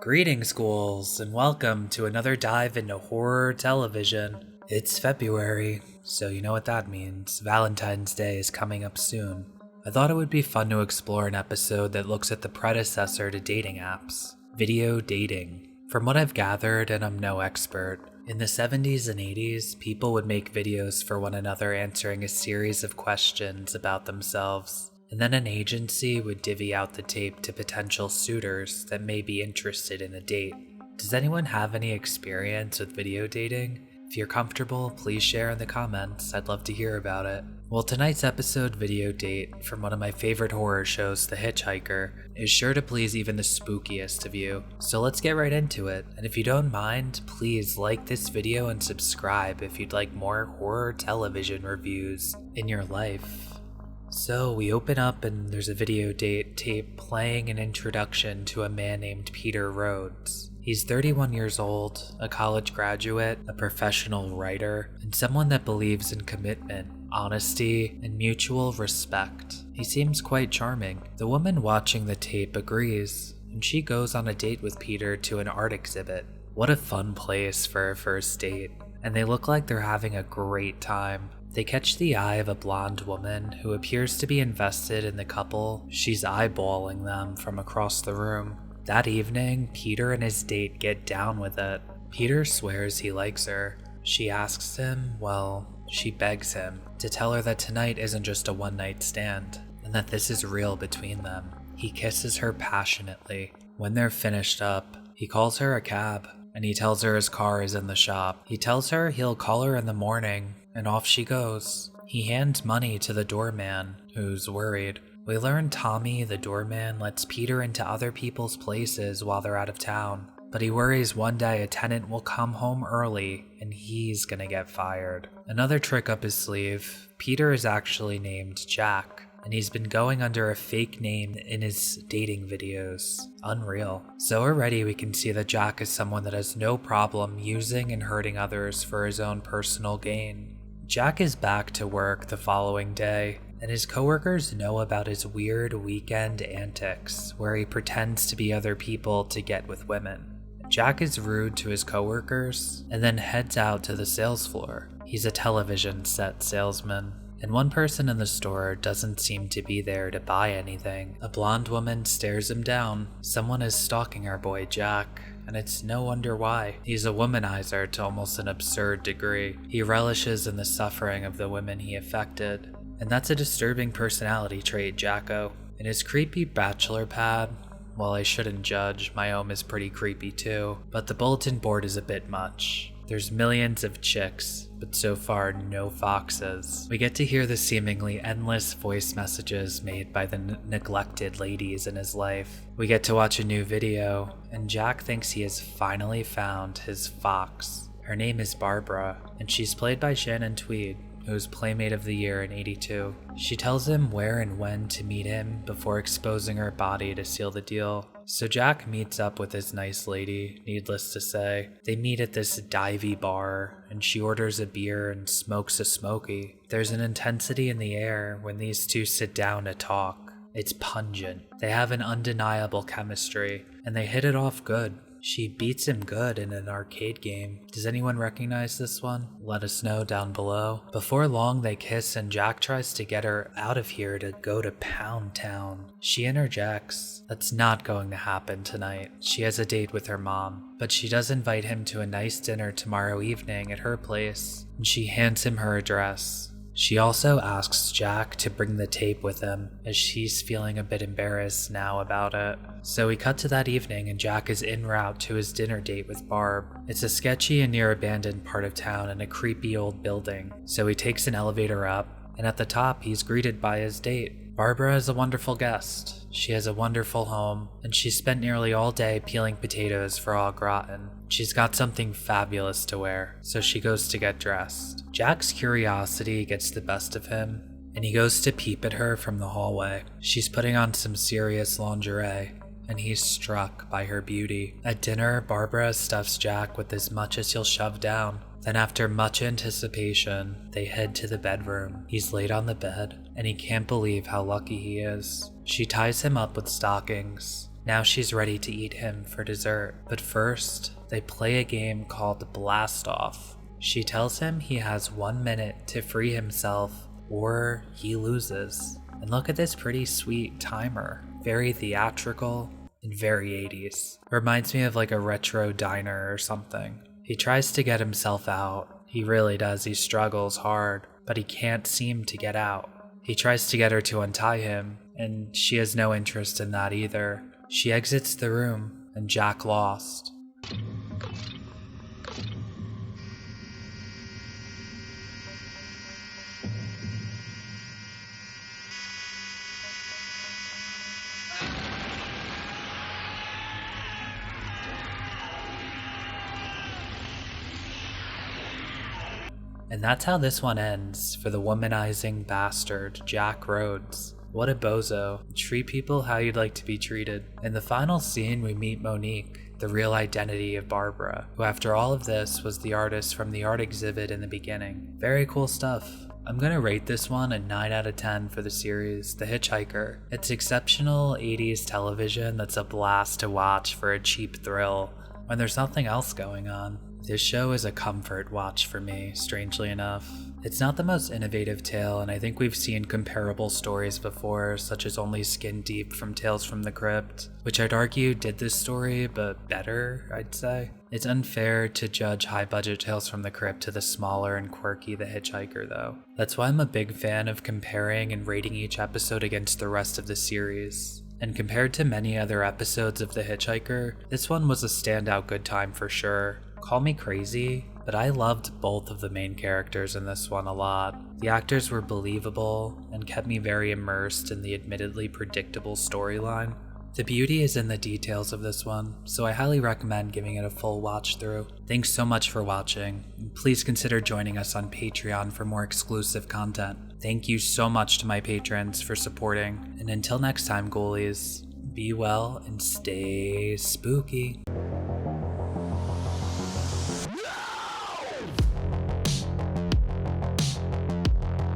Greetings, ghouls, and welcome to another dive into horror television. It's February, so you know what that means. Valentine's Day is coming up soon. I thought it would be fun to explore an episode that looks at the predecessor to dating apps, video dating. From what I've gathered, and I'm no expert, in the 70s and 80s, people would make videos for one another answering a series of questions about themselves. And then an agency would divvy out the tape to potential suitors that may be interested in a date. Does anyone have any experience with video dating? If you're comfortable, please share in the comments. I'd love to hear about it. Well, tonight's episode, Video Date, from one of my favorite horror shows, The Hitchhiker, is sure to please even the spookiest of you. So let's get right into it. And if you don't mind, please like this video and subscribe if you'd like more horror television reviews in your life. So we open up and there's a video date tape playing an introduction to a man named Peter Rhodes. He's 31 years old, a college graduate, a professional writer, and someone that believes in commitment, honesty, and mutual respect. He seems quite charming. The woman watching the tape agrees, and she goes on a date with Peter to an art exhibit. What a fun place for a first date. And they look like they're having a great time. They catch the eye of a blonde woman who appears to be invested in the couple. She's eyeballing them from across the room. That evening, Peter and his date get down with it. Peter swears he likes her. She asks him, she begs him to tell her that tonight isn't just a one-night stand, and that this is real between them. He kisses her passionately. When they're finished up, he calls her a cab, and he tells her his car is in the shop. He tells her he'll call her in the morning, and off she goes. He hands money to the doorman, who's worried. We learn Tommy, the doorman, lets Peter into other people's places while they're out of town, but he worries one day a tenant will come home early and he's gonna get fired. Another trick up his sleeve, Peter is actually named Jack, and he's been going under a fake name in his dating videos. Unreal. So already we can see that Jack is someone that has no problem using and hurting others for his own personal gain. Jack is back to work the following day, and his coworkers know about his weird weekend antics where he pretends to be other people to get with women. Jack is rude to his coworkers and then heads out to the sales floor. He's a television set salesman, and one person in the store doesn't seem to be there to buy anything. A blonde woman stares him down. Someone is stalking our boy Jack, and it's no wonder why. He's a womanizer to almost an absurd degree. He relishes in the suffering of the women he affected, and that's a disturbing personality trait, Jacko. In his creepy bachelor pad, well, I shouldn't judge, my own is pretty creepy too, but the bulletin board is a bit much. There's millions of chicks, but so far no foxes. We get to hear the seemingly endless voice messages made by the neglected ladies in his life. We get to watch a new video, and Jack thinks he has finally found his fox. Her name is Barbara, and she's played by Shannon Tweed, who was Playmate of the Year in '82. She tells him where and when to meet him before exposing her body to seal the deal. So Jack meets up with his nice lady, needless to say. They meet at this divey bar, and she orders a beer and smokes a smoky. There's an intensity in the air when these two sit down to talk. It's pungent. They have an undeniable chemistry, and they hit it off good. She beats him good in an arcade game. Does anyone recognize this one? Let us know down below. Before long, they kiss and Jack tries to get her out of here to go to Pound Town. She interjects. That's not going to happen tonight. She has a date with her mom, but she does invite him to a nice dinner tomorrow evening at her place, and she hands him her address. She also asks Jack to bring the tape with him, as she's feeling a bit embarrassed now about it. So we cut to that evening and Jack is en route to his dinner date with Barb. It's a sketchy and near abandoned part of town in a creepy old building. So he takes an elevator up, and at the top he's greeted by his date. Barbara is a wonderful guest. She has a wonderful home, and she spent nearly all day peeling potatoes for au gratin. She's got something fabulous to wear, so she goes to get dressed. Jack's curiosity gets the best of him, and he goes to peep at her from the hallway. She's putting on some serious lingerie, and he's struck by her beauty. At dinner, Barbara stuffs Jack with as much as he'll shove down. Then after much anticipation, they head to the bedroom. He's laid on the bed, and he can't believe how lucky he is. She ties him up with stockings, Now she's ready to eat him for dessert, but first, they play a game called Blast Off. She tells him he has 1 minute to free himself or he loses. And look at this pretty sweet timer. Very theatrical and very 80s. Reminds me of like a retro diner or something. He tries to get himself out. He really does. He struggles hard, but he can't seem to get out. He tries to get her to untie him, and she has no interest in that either. She exits the room, and Jack lost. And that's how this one ends for the womanizing bastard, Jack Rhodes. What a bozo. Treat people how you'd like to be treated. In the final scene, we meet Monique, the real identity of Barbara, who after all of this was the artist from the art exhibit in the beginning. Very cool stuff. I'm gonna rate this one a 9 out of 10 for the series, The Hitchhiker. It's exceptional 80s television that's a blast to watch for a cheap thrill when there's nothing else going on. This show is a comfort watch for me, strangely enough. It's not the most innovative tale, and I think we've seen comparable stories before, such as Only Skin Deep from Tales from the Crypt, which I'd argue did this story, but better, I'd say. It's unfair to judge high-budget Tales from the Crypt to the smaller and quirky The Hitchhiker, though. That's why I'm a big fan of comparing and rating each episode against the rest of the series. And compared to many other episodes of The Hitchhiker, this one was a standout good time for sure. Call me crazy, but I loved both of the main characters in this one a lot. The actors were believable and kept me very immersed in the admittedly predictable storyline. The beauty is in the details of this one, so I highly recommend giving it a full watch through. Thanks so much for watching, and please consider joining us on Patreon for more exclusive content. Thank you so much to my patrons for supporting, and until next time, ghoulies, be well and stay spooky.